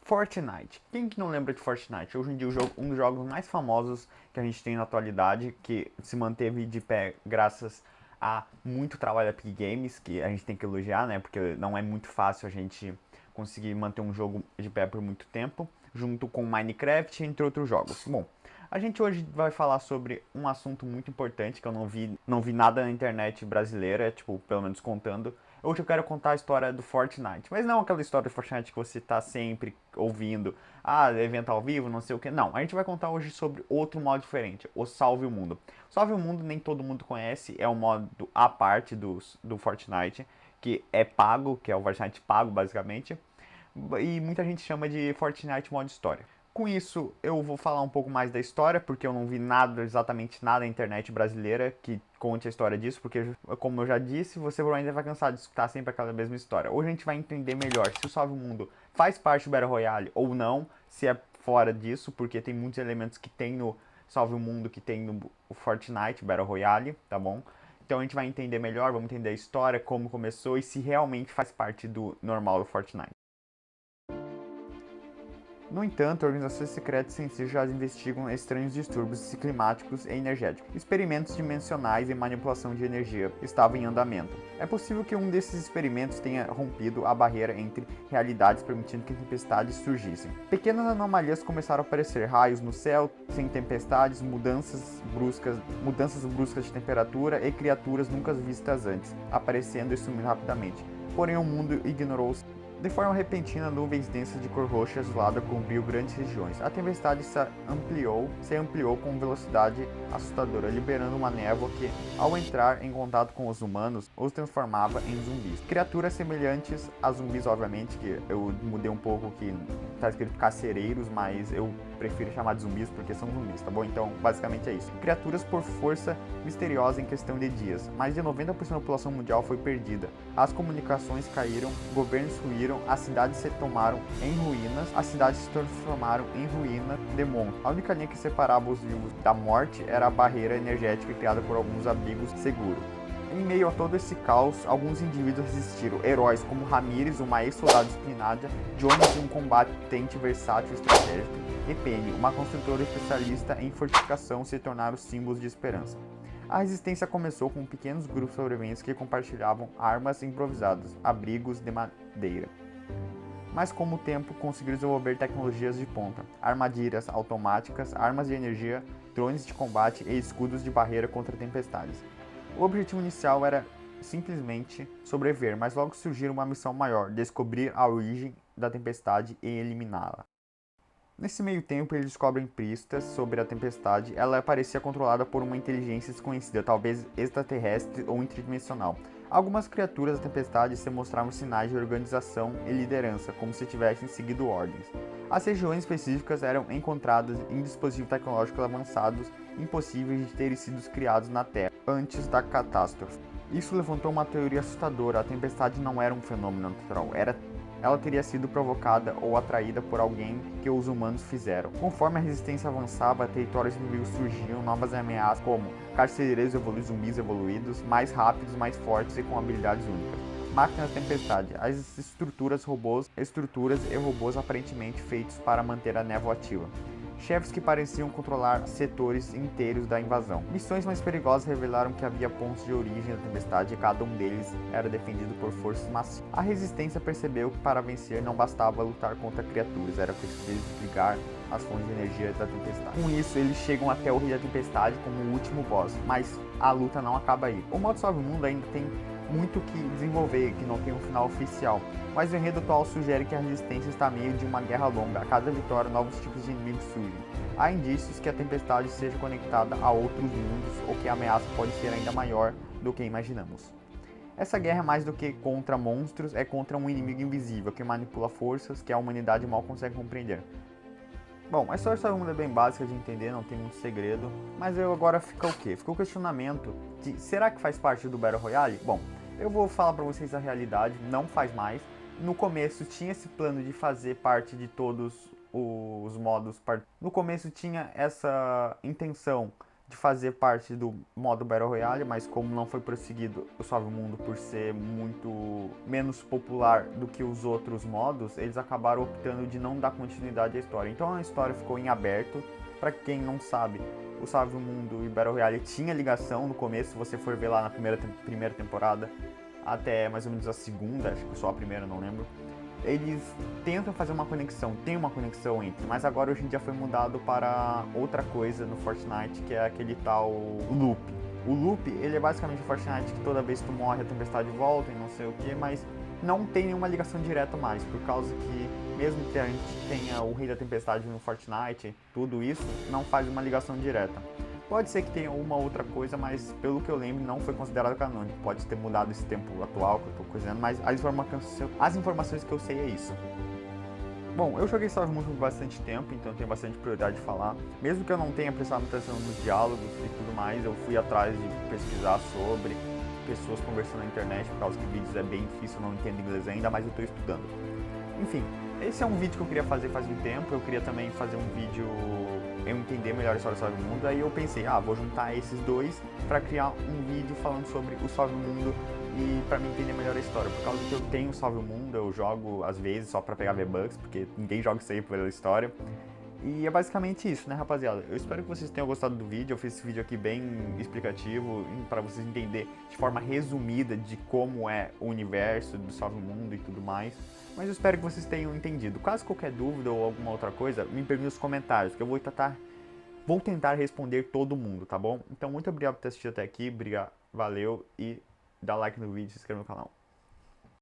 Fortnite. Quem que não lembra de Fortnite? Hoje em dia um dos jogos mais famosos que a gente tem na atualidade, que se manteve de pé graças a muito trabalho da Epic Games, que a gente tem que elogiar, né? Porque não é muito fácil a gente conseguir manter um jogo de pé por muito tempo, junto com Minecraft, entre outros jogos. Bom, a gente hoje vai falar sobre um assunto muito importante que eu não vi nada na internet brasileira, tipo, pelo menos contando. Hoje eu quero contar a história do Fortnite, mas não aquela história do Fortnite que você tá sempre ouvindo, evento ao vivo, não sei o que. Não, a gente vai contar hoje sobre outro modo diferente, o Salve o Mundo. Salve o Mundo nem todo mundo conhece, é um modo à parte do Fortnite, que é pago, que é o Fortnite pago basicamente, e muita gente chama de Fortnite modo história. Com isso, eu vou falar um pouco mais da história, porque eu não vi nada, exatamente nada na internet brasileira que conte a história disso, porque, como eu já disse, você provavelmente vai cansar de escutar sempre aquela mesma história. Hoje a gente vai entender melhor se o Salve o Mundo faz parte do Battle Royale ou não, se é fora disso, porque tem muitos elementos que tem no Salve o Mundo, que tem no Fortnite Battle Royale, tá bom? Então a gente vai entender melhor, vamos entender a história, como começou e se realmente faz parte do normal do Fortnite. No entanto, organizações secretas em si já investigam estranhos distúrbios climáticos e energéticos. Experimentos dimensionais e manipulação de energia estavam em andamento. É possível que um desses experimentos tenha rompido a barreira entre realidades, permitindo que tempestades surgissem. Pequenas anomalias começaram a aparecer, raios no céu, sem tempestades, mudanças bruscas de temperatura e criaturas nunca vistas antes, aparecendo e sumindo rapidamente. Porém, o mundo ignorou. De forma repentina, nuvens densas de cor roxa azulada cobriu grandes regiões. A tempestade se ampliou com velocidade assustadora, liberando uma névoa que, ao entrar em contato com os humanos, os transformava em zumbis. Criaturas semelhantes a zumbis, obviamente, que eu mudei um pouco que está escrito carcereiros, mas eu prefiro chamar de zumbis porque são zumbis, tá bom? Então, basicamente é isso. Criaturas por força misteriosa em questão de dias. Mais de 90% da população mundial foi perdida. As comunicações caíram, governos ruíram, as cidades se tomaram em ruínas, as cidades se transformaram em ruína de monte. A única linha que separava os vivos da morte era a barreira energética criada por alguns abrigos seguros. Em meio a todo esse caos, alguns indivíduos resistiram. Heróis como Ramírez, uma ex-soldado disciplinada, Jones, um combatente versátil e estratégico, e Penny, uma construtora especialista em fortificação, se tornaram símbolos de esperança. A resistência começou com pequenos grupos de sobreviventes que compartilhavam armas improvisadas, abrigos de madeira. Mas com o tempo conseguiram desenvolver tecnologias de ponta, armadilhas automáticas, armas de energia, drones de combate e escudos de barreira contra tempestades. O objetivo inicial era simplesmente sobreviver, mas logo surgiu uma missão maior, descobrir a origem da tempestade e eliminá-la. Nesse meio tempo, eles descobrem pistas sobre a tempestade. Ela parecia controlada por uma inteligência desconhecida, talvez extraterrestre ou interdimensional. Algumas criaturas da tempestade se mostravam sinais de organização e liderança, como se tivessem seguido ordens. As regiões específicas eram encontradas em dispositivos tecnológicos avançados, impossíveis de terem sido criados na Terra antes da catástrofe. Isso levantou uma teoria assustadora: a tempestade não era um fenômeno natural, ela teria sido provocada ou atraída por alguém que os humanos fizeram. Conforme a resistência avançava, territórios inimigos surgiam, novas ameaças como carcereiros evoluídos, zumbis evoluídos, mais rápidos, mais fortes e com habilidades únicas. Máquinas tempestade, as estruturas e robôs aparentemente feitos para manter a névoa ativa. Chefes que pareciam controlar setores inteiros da invasão. Missões mais perigosas revelaram que havia pontos de origem da tempestade e cada um deles era defendido por forças massivas. A resistência percebeu que para vencer não bastava lutar contra criaturas, era preciso desligar as fontes de energia da tempestade. Com isso, eles chegam até o Rio da Tempestade como o último boss, mas a luta não acaba aí. O modo Salve o Mundo ainda tem muito que desenvolver, que não tem um final oficial, mas o enredo atual sugere que a resistência está meio de uma guerra longa. A cada vitória, novos tipos de inimigos surgem. Há indícios que a tempestade seja conectada a outros mundos ou que a ameaça pode ser ainda maior do que imaginamos. Essa guerra é mais do que contra monstros, é contra um inimigo invisível que manipula forças que a humanidade mal consegue compreender. Bom, a história do Salve o Mundo é bem básica de entender, não tem muito segredo, mas agora fica o quê? Fica o questionamento de será que faz parte do Battle Royale? Bom, eu vou falar pra vocês a realidade, não faz mais. No começo tinha esse plano de fazer parte de todos os modos. No começo tinha essa intenção de fazer parte do modo Battle Royale, mas como não foi prosseguido o Salve o Mundo por ser muito menos popular do que os outros modos, eles acabaram optando de não dar continuidade à história. Então a história ficou em aberto. Para quem não sabe, o Salve o Mundo e Battle Royale tinha ligação no começo, se você for ver lá na primeira temporada, até mais ou menos a segunda, acho que só a primeira, não lembro. Eles tentam fazer uma conexão, tem uma conexão entre, mas agora hoje em dia foi mudado para outra coisa no Fortnite, que é aquele tal loop. O loop, ele é basicamente o Fortnite que toda vez que tu morre a tempestade volta e não sei o que, mas não tem nenhuma ligação direta mais, por causa que mesmo que a gente tenha o Rei da Tempestade no Fortnite, tudo isso não faz uma ligação direta. Pode ser que tenha uma outra coisa, mas pelo que eu lembro não foi considerado canônico. Pode ter mudado esse tempo atual que eu tô coisando, mas as informações que eu sei é isso. Bom, eu joguei Salve Muito por bastante tempo, então eu tenho bastante prioridade de falar. Mesmo que eu não tenha prestado muita atenção nos diálogos e tudo mais, eu fui atrás de pesquisar sobre pessoas conversando na internet, por causa que vídeos é bem difícil, eu não entendo inglês ainda, mas eu estou estudando. Enfim, esse é um vídeo que eu queria fazer faz um tempo, eu queria também fazer um vídeo eu entender melhor a história do Salve o Mundo, aí eu pensei, vou juntar esses dois para criar um vídeo falando sobre o Salve o Mundo e para me entender melhor a história, por causa que eu tenho o Salve o Mundo, eu jogo às vezes só para pegar V-Bucks, porque ninguém joga isso aí pela história. E é basicamente isso, né, rapaziada? Eu espero que vocês tenham gostado do vídeo. Eu fiz esse vídeo aqui bem explicativo para vocês entenderem de forma resumida de como é o universo do Salve o Mundo e tudo mais. Mas eu espero que vocês tenham entendido. Caso qualquer dúvida ou alguma outra coisa, me pergunte nos comentários, que eu vou tentar responder todo mundo, tá bom? Então, muito obrigado por ter assistido até aqui. Valeu e dá like no vídeo e se inscreva no canal.